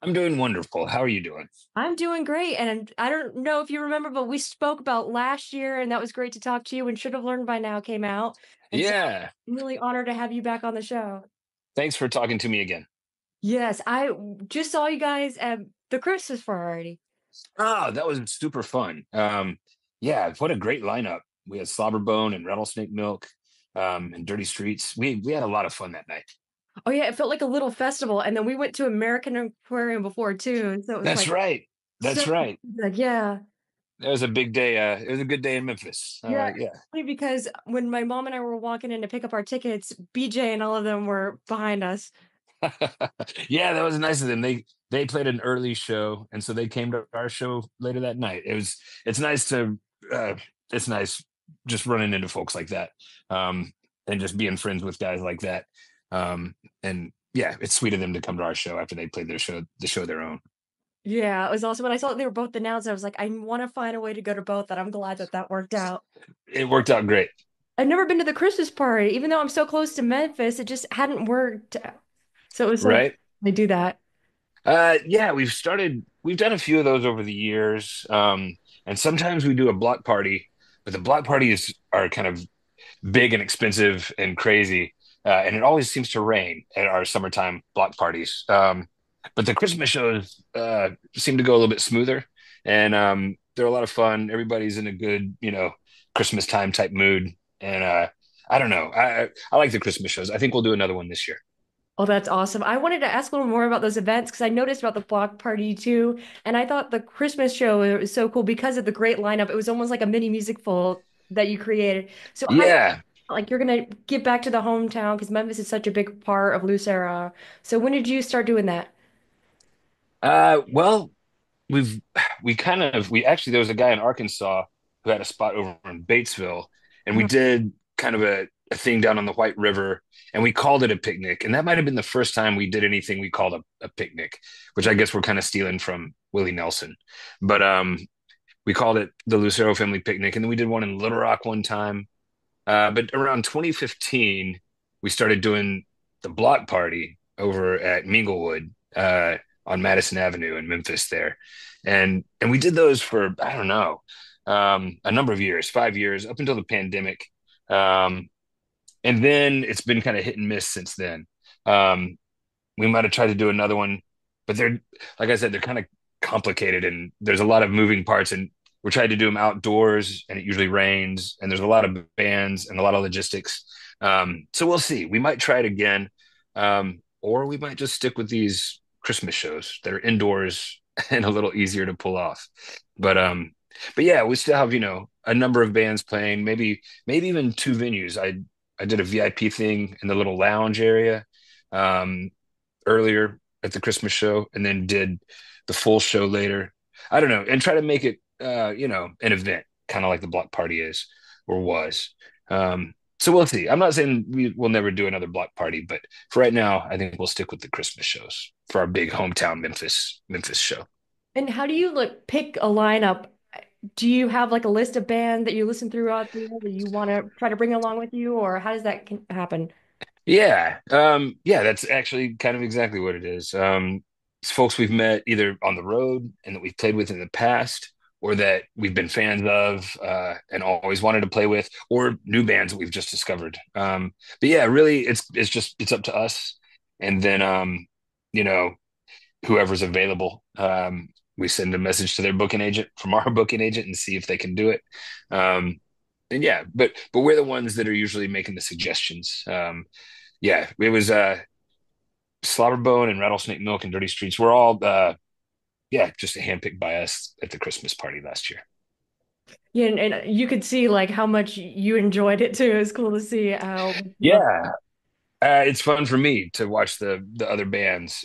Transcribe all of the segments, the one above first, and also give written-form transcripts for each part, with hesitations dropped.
I'm doing wonderful. How are you doing? I'm doing great, and I don't know if you remember, but we spoke about last year, and that was great to talk to you, and Should Have Learned by Now came out, and so Yeah. I'm really honored to have you back on the show. Thanks for talking to me again. Yes, just saw you guys at the Christmas party. Oh, that was super fun. Yeah, what a great lineup. We had Slobberbone and Rattlesnake Milk, and Dirty Streets. We had a lot of fun that night. Oh, yeah, it felt like a little festival, and then we went to American Aquarium before too, and so it was, That's like, right. so That's right. like, yeah. It was a big day. It was a good day in Memphis. Yeah, Yeah. funny because when my mom and I were walking in to pick up our tickets, BJ and all of them were behind us. Yeah, that was nice of them. They played an early show, and so they came to our show later that night. It's nice to uh, it's nice just running into folks like that, um, and just being friends with guys like that. And yeah, it's sweet of them to come to our show after they played the show their own. Yeah, it was awesome. When I saw that they were both announced, I was like, "I wanna find a way to go to both," and I'm glad that that worked out. It worked out great, I've never been to the Christmas party, even though I'm so close to Memphis, it just hadn't worked. So it was so right? they do that. Yeah, we've done a few of those over the years, and sometimes we do a block party, but the block parties are kind of big and expensive and crazy. And it always seems to rain at our summertime block parties. But the Christmas shows seem to go a little bit smoother, and they're a lot of fun. Everybody's in a good, Christmas time type mood. And I don't know. I like the Christmas shows. I think we'll do another one this year. Oh, that's awesome. I wanted to ask a little more about those events because I noticed about the block party too, and I thought the Christmas show was so cool because of the great lineup. It was almost like a mini musicful that you created. So how did Yeah. like you're gonna get back to the hometown because Memphis is such a big part of Lucero. So when did you start doing that? Well, we've we actually there was a guy in Arkansas who had a spot over in Batesville, and we did kind of a thing down on the White River, and we called it a picnic. And that might have been the first time we did anything we called a picnic, which I guess we're kind of stealing from Willie Nelson. But we called it the Lucero Family Picnic, and then we did one in Little Rock one time. But around 2015, we started doing the block party over at Minglewood on Madison Avenue in Memphis there, and we did those for I don't know a number of years, 5 years up until the pandemic, um, and then it's been kind of hit and miss since then. Um, we might have tried to do another one, but they're like I said, they're kind of complicated and there's a lot of moving parts. And we're trying to do them outdoors, and it usually rains, and there's a lot of bands and a lot of logistics. So we'll see. We might try it again, or we might just stick with these Christmas shows that are indoors and a little easier to pull off. But but yeah, we still have a number of bands playing. Maybe even two venues. I did a VIP thing in the little lounge area. Um, Earlier at the Christmas show, and then did the full show later. I don't know, and try to make it an event, kind of like the block party is or was. So we'll see. I'm not saying we will never do another block party, but for right now, I think we'll stick with the Christmas shows for our big hometown Memphis show. And how do you like pick a lineup? Do you have like a list of bands that you listen throughout the year that you want to try to bring along with you, or how does that happen? Yeah, that's actually kind of exactly what it is. It's folks we've met either on the road and that we've played with in the past, or that we've been fans of and always wanted to play with, or new bands that we've just discovered. But yeah, really, it's up to us, and then you know, whoever's available, we send a message to their booking agent from our booking agent and see if they can do it. Um, and yeah, but we're the ones that are usually making the suggestions. Yeah, it was Slobberbone and Rattlesnake Milk and Dirty Streets. We're all yeah, just handpicked by us at the Christmas party last year. Yeah, and you could see like how much you enjoyed it too. It was cool to see how you love. Yeah, it's fun for me to watch the other bands.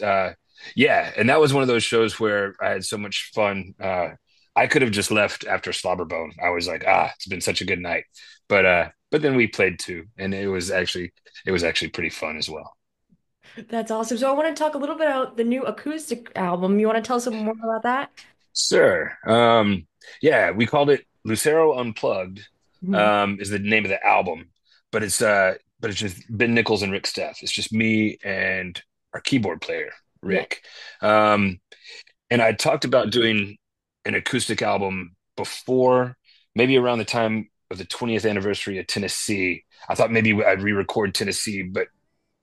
Yeah, and that was one of those shows where I had so much fun. I could have just left after Slobberbone. I was like, it's been such a good night. But then we played too, and it was actually pretty fun as well. That's awesome. So I want to talk a little bit about the new acoustic album. You want to tell us some more about that? Sure. Yeah, we called it Lucero Unplugged, Mhm. is the name of the album, but it's just Ben Nichols and Rick Steff. It's just me and our keyboard player, Yeah. Rick. And I talked about doing an acoustic album before, maybe around the time of the 20th anniversary of Tennessee. I thought maybe I'd re-record Tennessee, but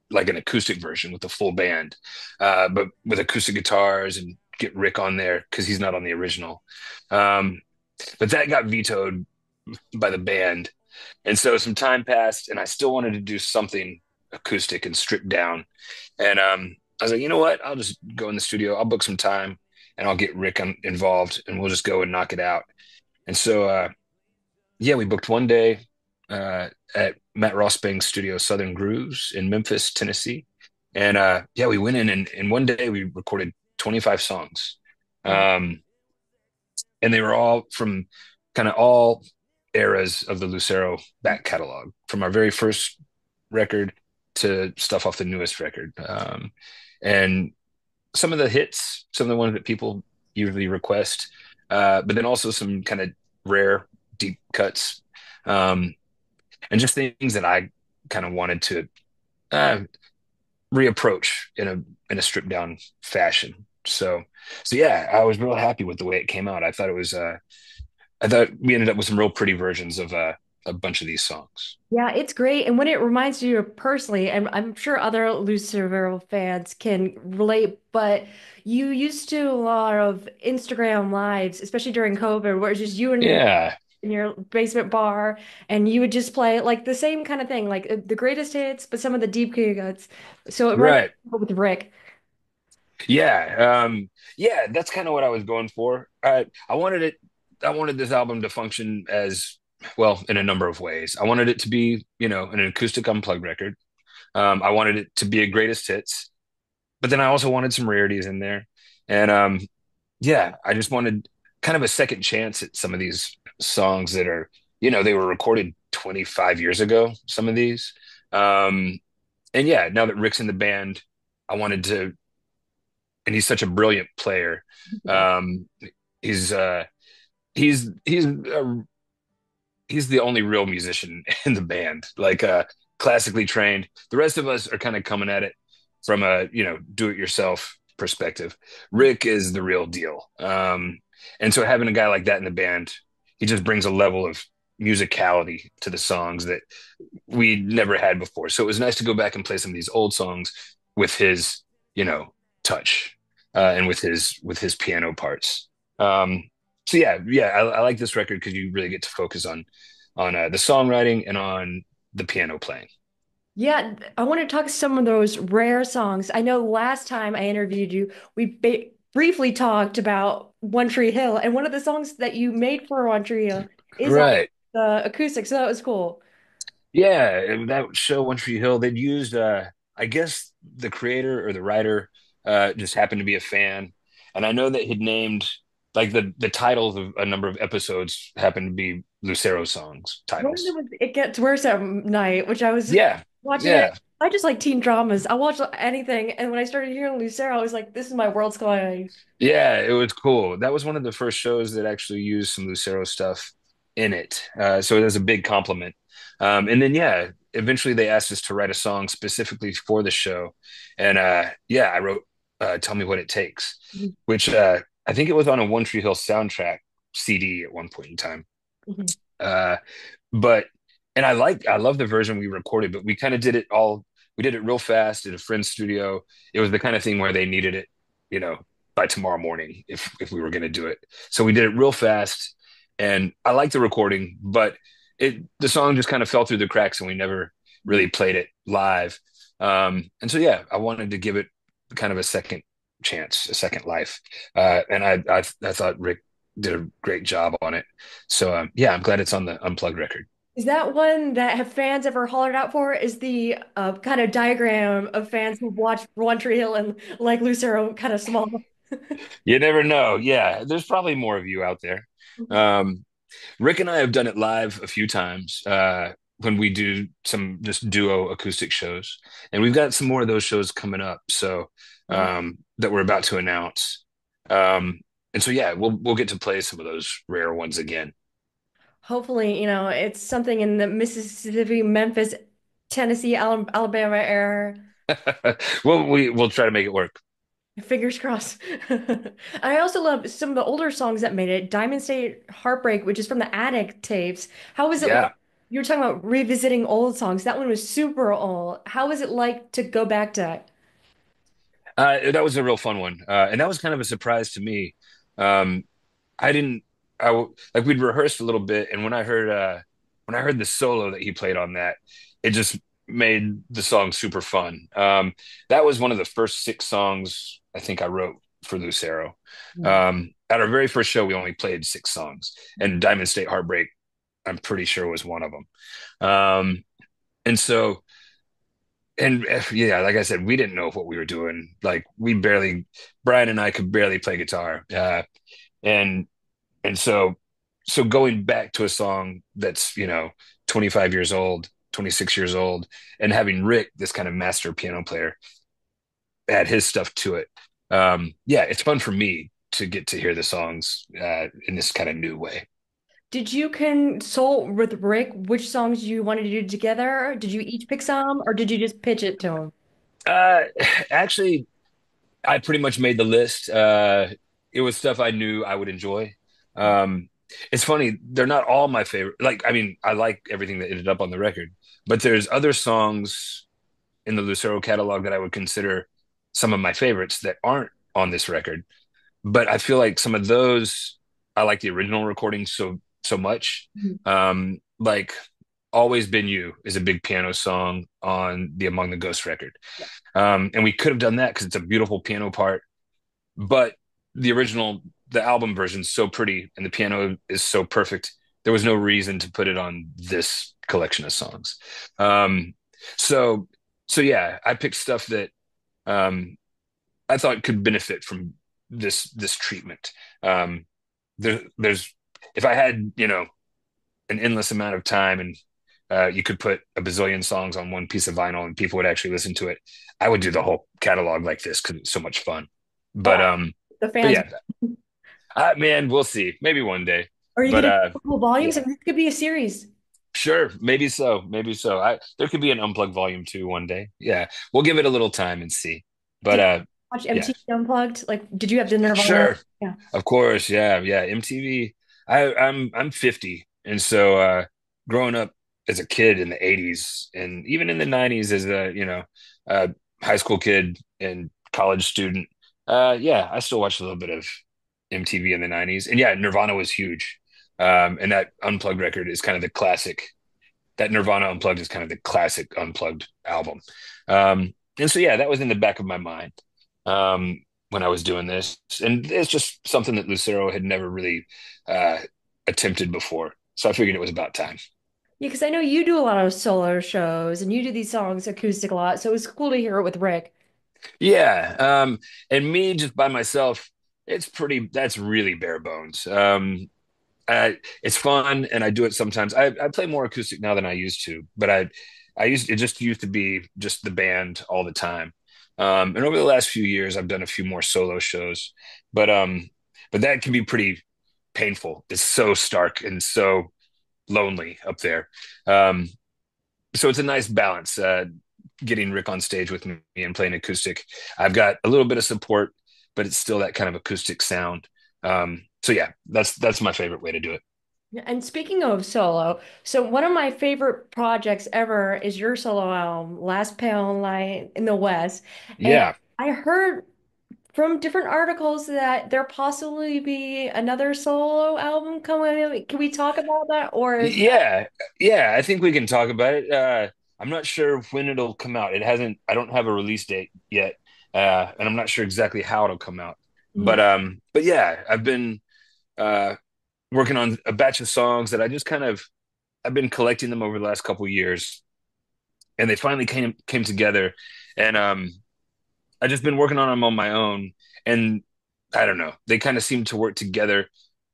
like an acoustic version with a full band, but with acoustic guitars and get Rick on there because he's not on the original. Um, but that got vetoed by the band. And so some time passed, and I still wanted to do something acoustic and stripped down. And I was like, you know what? I'll just go in the studio. I'll book some time, and I'll get Rick involved, and we'll just go and knock it out. And so, yeah, we booked one day at Matt Rossbang's studio, Southern Grooves in Memphis, Tennessee. And yeah, we went in, and in one day we recorded 25 songs. Wow. Um, and they were all from kind of all eras of the Lucero back catalog, from our very first record to stuff off the newest record. And some of the hits, some of the ones that people usually request, but then also some kind of rare deep cuts, um, and just things that I kind of wanted to uh, reapproach in a stripped down fashion. So yeah, I was real happy with the way it came out. I thought we ended up with some real pretty versions of a bunch of these songs. Yeah, it's great. And when it reminds you personally, and I'm sure other Lucero fans can relate, but you used to do a lot of Instagram lives, especially during COVID, where it's just you and Yeah, in your basement bar, and you would just play like the same kind of thing, like the greatest hits, but some of the deep cuts. So it reminds right. me with Rick. Yeah, yeah, that's kind of what I was going for. I wanted this album to function as well in a number of ways. I wanted it to be, an acoustic unplugged record. I wanted it to be a greatest hits, but then I also wanted some rarities in there. And yeah, I just wanted kind of a second chance at some of these songs that are, they were recorded 25 years ago, some of these. Um, and yeah, now that Rick's in the band, I wanted to, and he's such a brilliant player. Yeah. Um, he's uh, he's he's the only real musician in the band, like classically trained. The rest of us are kind of coming at it from a do it yourself perspective. Rick is the real deal, and so having a guy like that in the band, he just brings a level of musicality to the songs that we never had before. So it was nice to go back and play some of these old songs with his touch, and with his piano parts. Um, so yeah, I like this record because you really get to focus on the songwriting and on the piano playing. Yeah, I want to talk some of those rare songs. I know last time I interviewed you, we briefly talked about One Tree Hill, and one of the songs that you made for One Tree Hill is on Right. the acoustic, so that was cool. Yeah, and that show One Tree Hill, they'd used I guess the creator or the writer just happened to be a fan. And I know that he'd named like the titles of a number of episodes happened to be Lucero songs One of them titles. was It Gets Worse at Night, which I was Yeah. watching it. Yeah. I just like teen dramas. I'll watch anything, and when I started hearing Lucero, I was like, this is my world's colliding. Yeah, it was cool. That was one of the first shows that actually used some Lucero stuff in it. So it was a big compliment. And then, yeah, eventually they asked us to write a song specifically for the show. And yeah, I wrote Tell Me What It Takes, Mhm. which I think it was on a One Tree Hill soundtrack CD at one point in time. Mhm. Uh, but and I love the version we recorded, but we kind of did it all. We did it real fast at a friend's studio. It was the kind of thing where they needed it, you know, by tomorrow morning if we were going to do it. So we did it real fast, and I liked the recording, but the song just kind of fell through the cracks, and we never really played it live. And so yeah, I wanted to give it kind of a second chance, a second life, and I thought Rick did a great job on it. So yeah, I'm glad it's on the Unplugged record. Is that one that have fans ever hollered out for? Is the kind of diagram of fans who've watched One Tree Hill and like Lucero kind of small? You never know. Yeah, there's probably more of you out there. Um, Rick and I have done it live a few times when we do some just duo acoustic shows, and we've got some more of those shows coming up. So that we're about to announce. Um, and so yeah, we'll get to play some of those rare ones again. Hopefully, it's something in the Mississippi, Memphis, Tennessee, Alabama area. We'll try to make it work. Fingers crossed. I also love some of the older songs that made it. Diamond State Heartbreak, which is from the Attic tapes. How was it like? Yeah. You were talking about revisiting old songs. That one was super old. How was it like to go back to it? That was a real fun one. And that was kind of a surprise to me. Um, I didn't, like we'd rehearsed a little bit. And when I heard the solo that he played on that, it just made the song super fun. That was one of the first six songs I think I wrote for Lucero. At our very first show, we only played six songs, and Diamond State Heartbreak, I'm pretty sure was one of them. And so, and yeah, like I said, we didn't know what we were doing. Like Brian and I could barely play guitar. And and so going back to a song that's, 25 years old, 26 years old, and having Rick, this kind of master piano player, add his stuff to it. Yeah, it's fun for me to get to hear the songs in this kind of new way. Did you consult with Rick which songs you wanted to do together? Did you each pick some, or did you just pitch it to him? Uh, Actually, I pretty much made the list. It was stuff I knew I would enjoy. Um, it's funny, they're not all my favorite. Like, I mean, I like everything that ended up on the record, but there's other songs in the Lucero catalog that I would consider some of my favorites that aren't on this record. But I feel like some of those I like the original recording so much. Mhm. Like Always Been You is a big piano song on the Among the Ghosts record. Yeah. And we could have done that because it's a beautiful piano part, but the original, the album version is so pretty and the piano is so perfect. There was no reason to put it on this collection of songs. Um, so, so yeah, I picked stuff that um, I thought could benefit from this treatment. Um, there's if I had an endless amount of time and you could put a bazillion songs on one piece of vinyl and people would actually listen to it, I would do the whole catalog like this because it's so much fun. Oh, But um, the but fans. yeah, man, we'll see. Maybe one day. Are you But going to do multiple volumes? I yeah, mean, this could be a series. sure, maybe so, maybe so. There could be an unplugged volume 2 one day. Yeah, we'll give it a little time and see. But Did you watch yeah, MTV Unplugged? Like, did you have the Nirvana? sure. Yeah. Of course, yeah, yeah. MTV. I'm 50, and so growing up as a kid in the 80s and even in the 90s as a uh, high school kid and college student, yeah, I still watched a little bit of MTV in the 90s, and yeah, Nirvana was huge. And that Unplugged record is kind of the classic. That Nirvana Unplugged is kind of the classic Unplugged album. And so yeah, that was in the back of my mind. When I was doing this. And it's just something that Lucero had never really uh, attempted before. So I figured it was about time. Yeah, because I know you do a lot of solo shows and you do these songs acoustic a lot. So it was cool to hear it with Rick. Yeah. And me just by myself, that's really bare bones. It's fun and I do it sometimes. I play more acoustic now than I used to, but it just used to be just the band all the time. And over the last few years, I've done a few more solo shows, but but that can be pretty painful. It's so stark and so lonely up there. Um, so it's a nice balance, getting Rick on stage with me and playing acoustic. I've got a little bit of support, but it's still that kind of acoustic sound. So yeah, that's my favorite way to do it. Yeah, and speaking of solo, so one of my favorite projects ever is your solo album, Last Pale Light in the West. And Yeah. I heard from different articles that there possibly be another solo album coming. Can we talk about that? Or is that Yeah, yeah, I think we can talk about it. I'm not sure when it'll come out. I don't have a release date yet. And I'm not sure exactly how it'll come out. Mhm. But yeah, I've been uh working on a batch of songs that I've been collecting them over the last couple of years and they finally came together and I just been working on them on my own and I don't know, they kind of seem to work together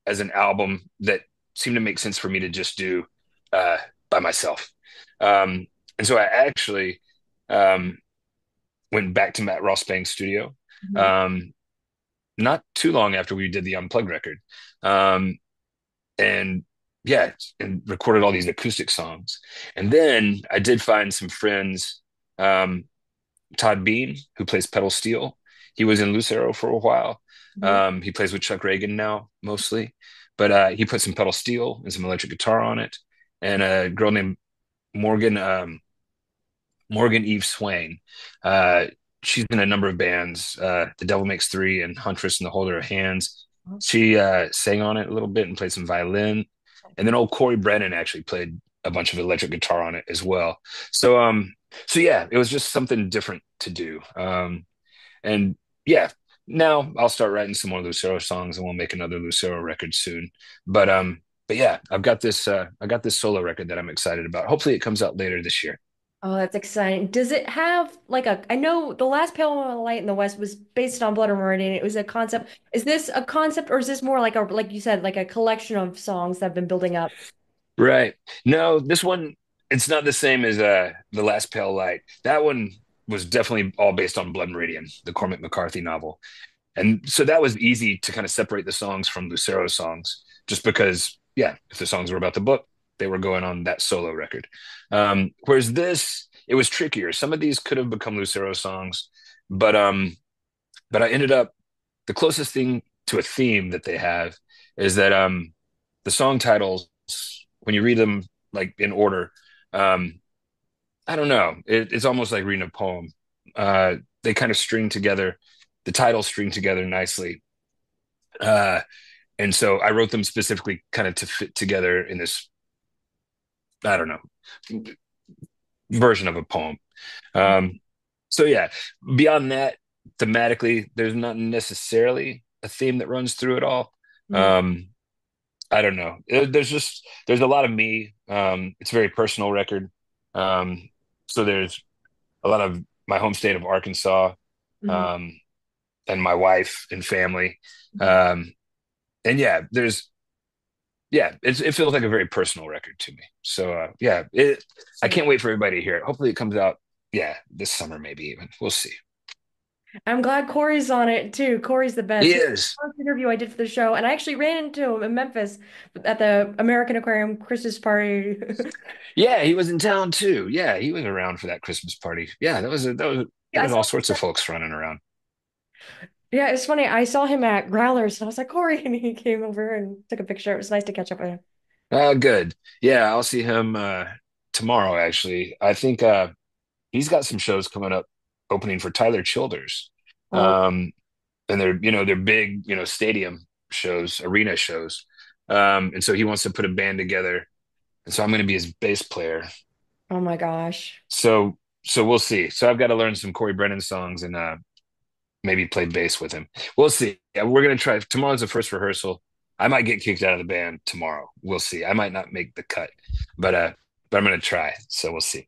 as an album that seemed to make sense for me to just do uh, by myself. Um, and so I actually um, went back to Matt Rossbang's studio Mhm. um, not too long after we did the Unplugged record. Um, and yeah, and recorded all these acoustic songs. And then I did find some friends, um, Todd Bean, who plays pedal steel. He was in Lucero for a while. Mhm. He plays with Chuck Reagan now mostly, but he put some pedal steel and some electric guitar on it. And a girl named Morgan Morgan Eve Swain. Uh, she's in a number of bands, The Devil Makes Three and Huntress and the Holder of Hands. She sang on it a little bit and played some violin. And then old Cory Branan actually played a bunch of electric guitar on it as well. So so yeah, it was just something different to do. And yeah, now I'll start writing some more Lucero songs and we'll make another Lucero record soon. But yeah, I got this solo record that I'm excited about. Hopefully it comes out later this year. Oh, that's exciting. Does it have like a, I know the last Pale Light in the West was based on Blood and Meridian. It was a concept. Is this a concept or is this more like a, like you said, like a collection of songs that have been building up? Right. No, this one, it's not the same as The Last Pale Light. That one was definitely all based on Blood Meridian, the Cormac McCarthy novel. And so that was easy to kind of separate the songs from Lucero's songs, just because, yeah, if the songs were about the book, they were going on that solo record. Whereas this, it was trickier. Some of these could have become Lucero songs, but but I ended up the closest thing to a theme that they have is that the song titles, when you read them like in order, um, I don't know, it's almost like reading a poem. They kind of string together, the titles string together nicely. Uh, and so I wrote them specifically kind of to fit together in this, I don't know, version of a poem. Um, so yeah, beyond that, thematically, there's not necessarily a theme that runs through it all. Mhm. Um, I don't know. There's a lot of me. It's a very personal record. Um, so there's a lot of my home state of Arkansas, Mhm. um, and my wife and family. Mhm. Um, and yeah, it feels like a very personal record to me. So yeah, I can't wait for everybody to hear it. Hopefully it comes out, yeah, this summer maybe even. We'll see. I'm glad Corey's on it too. Corey's the He best. He was is. the first interview I did for the show, and I actually ran into him in Memphis at the American Aquarium Christmas party. Yeah, he was in town too. Yeah, he was around for that Christmas party. Yeah, there Yeah, I was all saw. sorts of folks running around. Yeah, it's funny. I saw him at Growlers, and I was like, Corey, and he came over and took a picture. It was nice to catch up with him. Oh, good. Yeah, I'll see him tomorrow actually. I think he's got some shows coming up opening for Tyler Childers. Oh, Um and they're big, stadium shows, arena shows. And so he wants to put a band together. And so I'm going to be his bass player. oh my gosh. So we'll see. So I've got to learn some Cory Brennan songs and maybe play bass with him. We'll see. Yeah, we're gonna try. Tomorrow's the first rehearsal. I might get kicked out of the band tomorrow. We'll see. I might not make the cut, but uh, but I'm gonna try. So we'll see.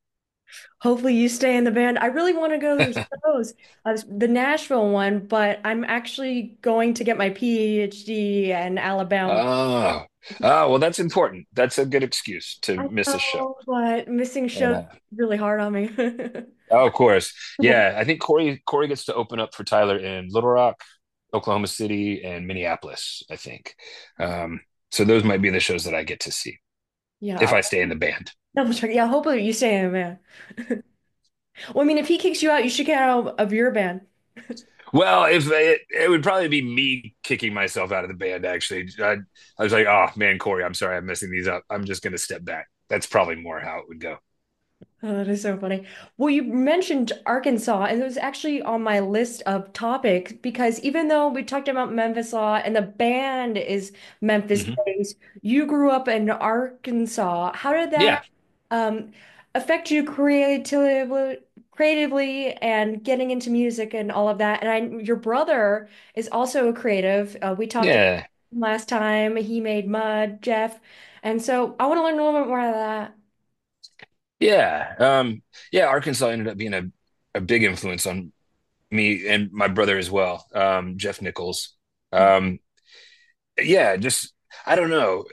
Hopefully you stay in the band. I really want to go to the shows, the Nashville one, but I'm actually going to get my PhD in Alabama. Oh, oh, well, that's important. That's a good excuse to I miss a show. know, but missing shows is Yeah. really hard on me. Oh, of course. Yeah, I think Corey gets to open up for Tyler in Little Rock, Oklahoma City, and Minneapolis. I think. So those might be the shows that I get to see if Yeah, I stay in the band. double check. Yeah, hopefully you stay in the band. Well, I mean, if he kicks you out, you should get out of your band. Well, if it would probably be me kicking myself out of the band, actually. I was like, oh man, Cory, I'm sorry I'm messing these up. I'm just going to step back. That's probably more how it would go. Oh, that is so funny. Well, you mentioned Arkansas, and it was actually on my list of topics because even though we talked about Memphis Law and the band is Memphis Hmm. based, you grew up in Arkansas. How did Yeah. that um, affect you creatively and getting into music and all of that? And your brother is also a creative. We talked about Yeah. him last time. He made Mud, Jeff. And so I want to learn a little bit more of that. Yeah. Yeah. Arkansas ended up being a big influence on me and my brother as well, Jeff Nichols. Um, yeah, just, I don't know.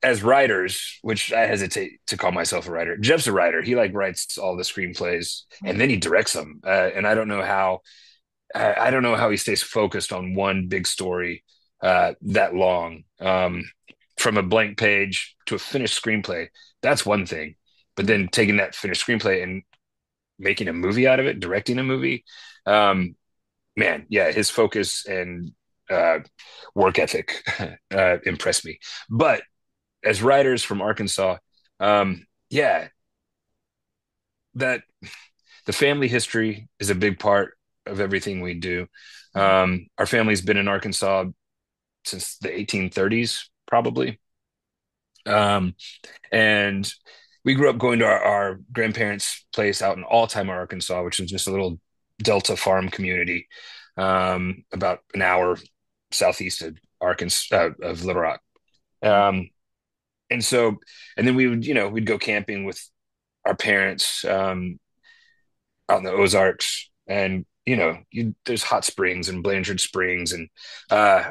As writers, which I hesitate to call myself a writer, Jeff's a writer. He like writes all the screenplays and then he directs them. And I don't know how he stays focused on one big story that long. From a blank page to a finished screenplay, that's one thing. But then taking that finished screenplay and making a movie out of it, directing a movie, um, man, yeah, his focus and uh, work ethic impressed me. But as writers from Arkansas, yeah, that the family history is a big part of everything we do. Our family's been in Arkansas since the 1830s, probably. Um, and we grew up going to our grandparents' place out in Altima, Arkansas, which is just a little Delta farm community, about an hour southeast of Arkansas, of Little Rock. Um, and so, and then we would, we'd go camping with our parents, out in the Ozarks, and there's hot springs and Blanchard Springs, and uh,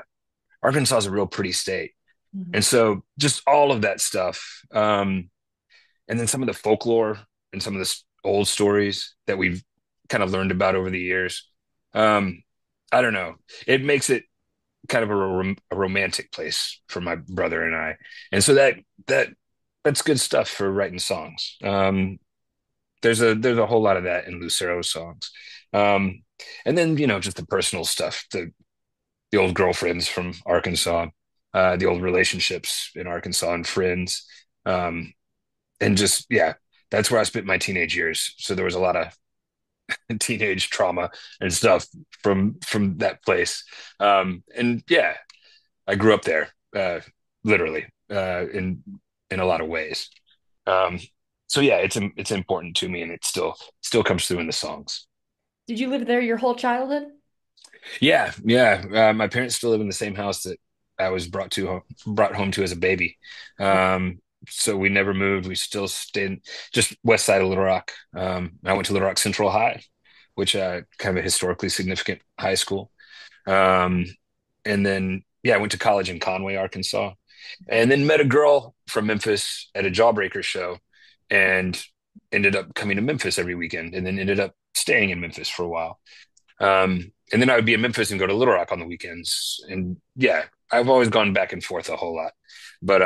Arkansas is a real pretty state. Mhm. And so, just all of that stuff, and then some of the folklore and some of the old stories that we've kind of learned about over the years. Um, I don't know. It makes it kind of a romantic place for my brother and I, and so that that's good stuff for writing songs. There's a whole lot of that in Lucero songs. Um, and then just the personal stuff, the old girlfriends from Arkansas, the old relationships in Arkansas and friends, and just yeah, that's where I spent my teenage years. So there was a lot of teenage trauma and stuff from that place. And yeah, I grew up there, literally, in a lot of ways. Um, so yeah, it's important to me, and it still comes through in the songs. Did you live there your whole childhood? Yeah, yeah. My parents still live in the same house that I was brought home to as a baby. So we never moved. We still stayed just west side of Little Rock. I went to Little Rock Central High, which kind of a historically significant high school. Um, and then yeah, I went to college in Conway, Arkansas, and then met a girl from Memphis at a Jawbreaker show, and ended up coming to Memphis every weekend, and then ended up staying in Memphis for a while. And then I would be in Memphis and go to Little Rock on the weekends. And yeah, I've always gone back and forth a whole lot. But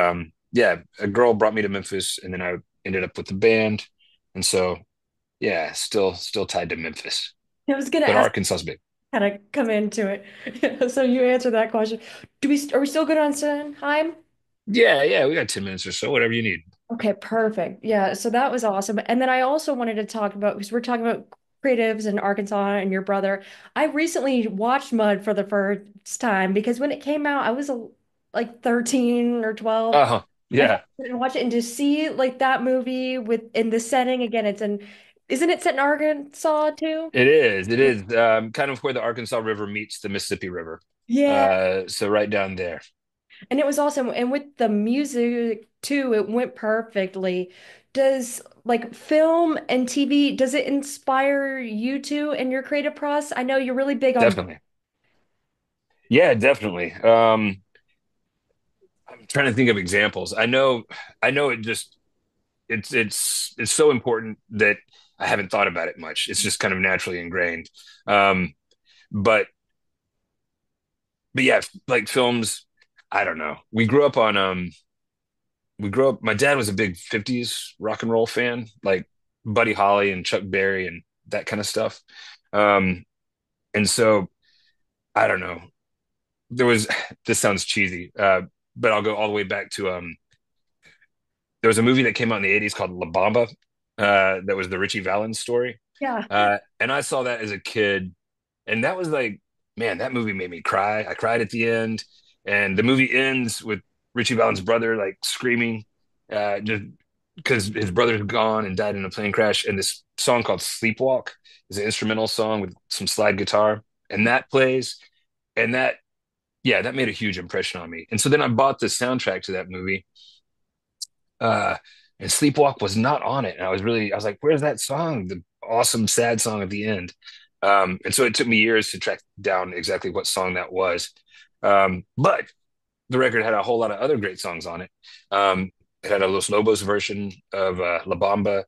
yeah, a girl brought me to Memphis, and then I ended up with the band. And so yeah, still tied to Memphis. I was gonna But ask Arkansas's big. how to come into it. So you answered that question. Are we still good on Sondheim? Yeah, yeah, we got 10 minutes or so, whatever you need. Okay, perfect. Yeah, so that was awesome. And then I also wanted to talk about, because we're talking about creatives in Arkansas and your brother. I recently watched Mud for the first time because when it came out, I was like 13 or 12. Uh-huh. And I Yeah, didn't watch it and to see like that movie with in the setting again, isn't it set in Arkansas too? it is. It is kind of where the Arkansas River meets the Mississippi River. Yeah. So right down there. And it was awesome. And with the music too, it went perfectly. Does like film and TV, does it inspire you too in your creative process? I know you're really big on. Definitely. Yeah, definitely. I'm trying to think of examples. I know it's so important that I haven't thought about it much. It's just kind of naturally ingrained. Um, but but yeah, like films, I don't know. We grew up my dad was a big 50s rock and roll fan, like Buddy Holly and Chuck Berry and that kind of stuff. Um, and so I don't know. There was this sounds cheesy, but I'll go all the way back to there was a movie that came out in the 80s called La Bamba, that was the Richie Valens story. Yeah. And I saw that as a kid, and that was like, man, that movie made me cry. I cried at the end, and the movie ends with Richie Valens' brother like screaming, just because his brother's gone and died in a plane crash. And this song called "Sleepwalk" is an instrumental song with some slide guitar, and that plays, and that yeah, that made a huge impression on me. And so then I bought the soundtrack to that movie, uh, and Sleepwalk was not on it. And I was like, where's that song? The awesome sad song at the end. And so it took me years to track down exactly what song that was. But the record had a whole lot of other great songs on it. It had a Los Lobos version of La Bamba,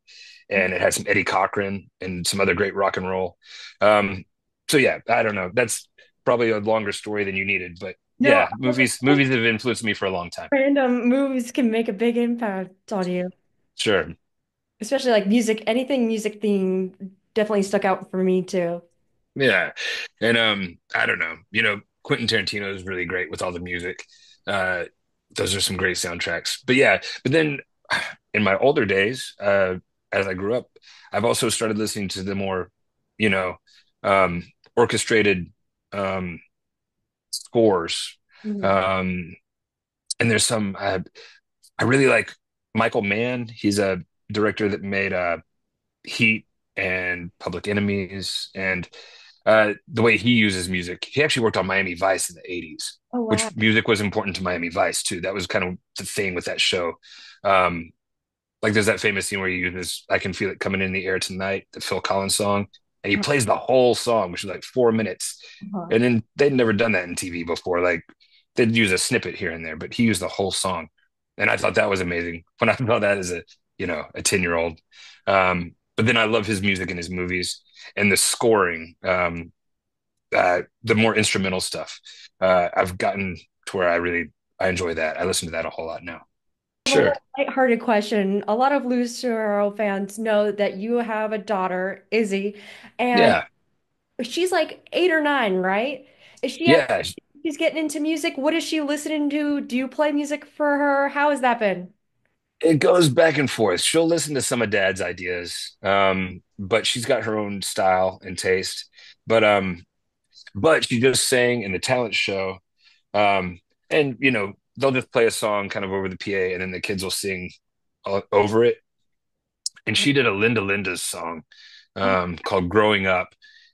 and it had some Eddie Cochran and some other great rock and roll. Um, so yeah, I don't know. That's probably a longer story than you needed, but No, yeah, movies have influenced me for a long time. random movies can make a big impact on you, Sure. especially like music. Anything music theme definitely stuck out for me too. Yeah. And I don't know. Quentin Tarantino is really great with all the music. Uh those are some great soundtracks. But yeah, but then in my older days, as I grew up, I've also started listening to the more, you know, um orchestrated scores. Mhm. Um and there's some I really like Michael Mann. He's a director that made Heat and Public Enemies, and the way he uses music. He actually worked on Miami Vice in the 80s, Oh wow. which music was important to Miami Vice too. That was kind of the thing with that show. Um, like there's that famous scene where he uses "I Can Feel It Coming in the Air Tonight," the Phil Collins song, and he plays the whole song, which is like 4 minutes. Uh-huh. And then they'd never done that in TV before. Like they'd use a snippet here and there, but he used the whole song, and I thought that was amazing when I saw that as a 10-year-old. But then I love his music and his movies and the scoring, the more instrumental stuff. I've gotten to where I enjoy that. I listen to that a whole lot now. Well, Sure. a lighthearted question. A lot of Lucero fans know that you have a daughter, Izzy, and Yeah. she's like 8 or 9, right? Is she at, Yeah. she's getting into music? What is she listening to? Do you play music for her? How has that been? It goes back and forth. She'll listen to some of Dad's ideas, but she's got her own style and taste. But she just sang in the talent show, and they'll just play a song kind of over the PA, and then the kids will sing over it. And she did a Linda Linda's song Oh, called "Growing Up,"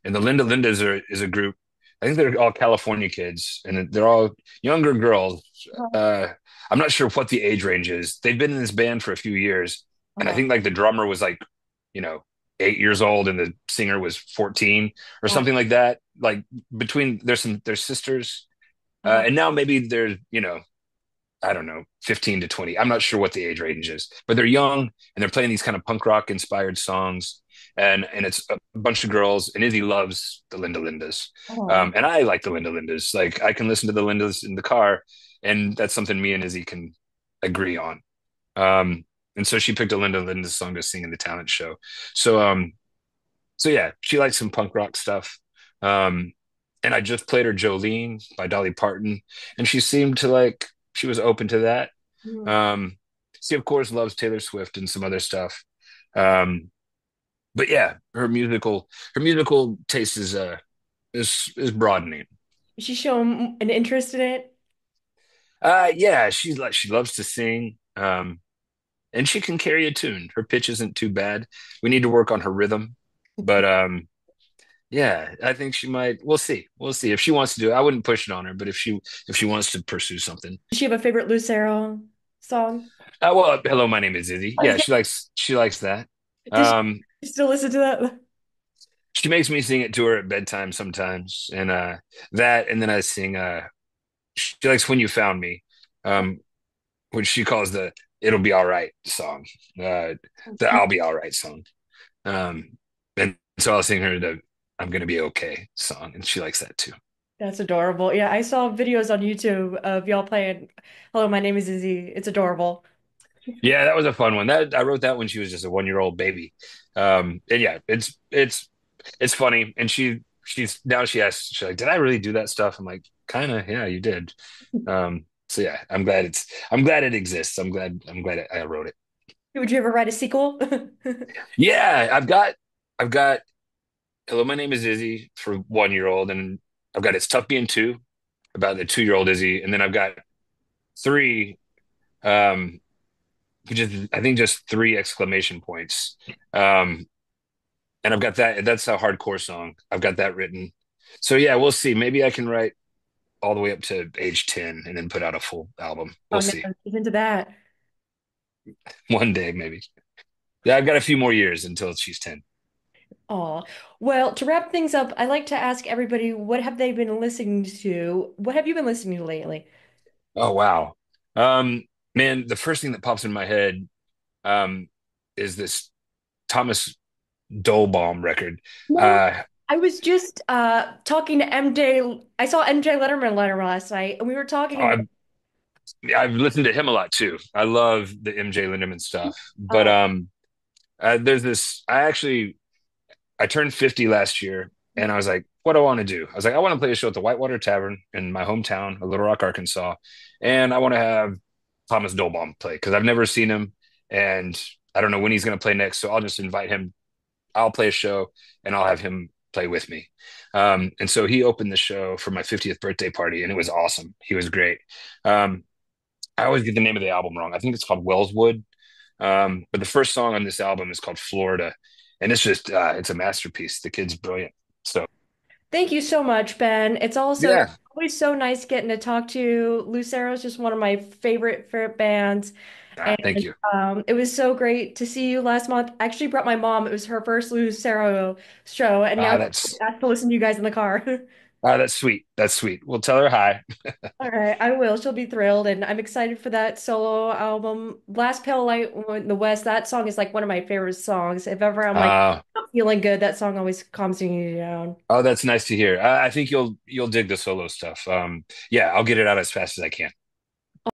and the Linda Lindas is a group. I think they're all California kids, and they're all younger girls. Uh, I'm not sure what the age range is. They've been in this band for a few years, and I uh-huh. think like the drummer was like, you know, 8 years old, and the singer was 14 or Uh-huh. something like that. Like between there's sisters, Uh-huh. and now maybe they're I don't know, 15 to 20. I'm not sure what the age range is, but they're young and they're playing these kind of punk rock inspired songs. And it's a bunch of girls. And Izzy loves the Linda Lindas. Uh-huh. And I like the Linda Lindas. Like I can listen to the Lindas in the car, and that's something me and Izzy can agree on. And so she picked a Linda Linda song to sing in the talent show. So so yeah, she likes some punk rock stuff. Um, and I just played her Jolene by Dolly Parton, and she seemed to like she was open to that. Mhm. Um, she of course loves Taylor Swift and some other stuff. Um, but yeah, her musical taste is broadening. Is she showing an interest in it? Yeah, she loves to sing. And she can carry a tune. Her pitch isn't too bad. We need to work on her rhythm, but yeah, I think she might. We'll see. We'll see if she wants to do it. I wouldn't push it on her, but if she wants to pursue something. Does she have a favorite Lucero song? Well, hello, my name is Izzy. Yeah, Yeah. she likes that. Does she Um, still listen to that? she makes me sing it to her at bedtime sometimes, and that, and then I sing. She likes "When You Found Me," um, which she calls the "It'll Be All Right" song, uh, the "I'll Be All Right" song. And so I'll sing her the "I'm Gonna Be Okay" song, and she likes that too. That's adorable. Yeah, I saw videos on YouTube of y'all playing Hello, my name is Izzy. It's adorable. Yeah, that was a fun one. That I wrote that when she was just a 1 year old baby. And yeah, it's funny. And she's now she asks, she's like, "Did I really do that stuff?" I'm like, "Kind of, yeah, you did." So yeah, I'm glad it exists. I'm glad I wrote it. Would you ever write a sequel? Yeah, I've got Hello, my name is Izzy for 1 year old, and I've got It's Tough Being Two about the 2 year old Izzy, and then I've got three. Um, which is I think just three exclamation points. Um, and I've got that. That's a hardcore song. I've got that written. So yeah, we'll see. Maybe I can write all the way up to age 10 and then put out a full album. Oh We'll no, see. get into that. One day, maybe. Yeah, I've got a few more years until she's 10. Oh, well, to wrap things up, I like to ask everybody, what have they been listening to? What have you been listening to lately? Oh, wow. Um, Man, the first thing that pops in my head um, is this Thomas Dolbaum record. No, Uh, I was just talking to MJ. I saw MJ Letterman letter last night, and we were talking about I've, I've listened to him a lot too. I love the MJ Lindemann stuff. But uh, there's this, I turned 50 last year, and I was like, what do I want to do? I was like, I want to play a show at the Whitewater Tavern in my hometown of Little Rock, Arkansas, and I want to have Thomas Dolbaum play because I've never seen him, and I don't know when he's going to play next. So I'll just invite him. I'll play a show, and I'll have him play with me. And so he opened the show for my 50th birthday party, and it was awesome. He was great. Um, I always get the name of the album wrong. I think it's called Wellswood. But the first song on this album is called Florida, and it's just it's a masterpiece. The kid's brilliant. So Thank you so much, Ben. It's also yeah, always so nice getting to talk to you. Lucero is just one of my favorite bands. thank And you. it was so great to see you last month. I actually brought my mom. It was her first Lucero show, and now Ah, she's that's asked to listen to you guys in the car. that's sweet. That's sweet. We'll tell her hi. All right, I will. She'll be thrilled, and I'm excited for that solo album. Last Pale Light in the West, that song is like one of my favorite songs. If ever I'm like Uh, not feeling good, that song always calms me down. oh, that's nice to hear. I think you'll dig the solo stuff. Yeah, I'll get it out as fast as I can.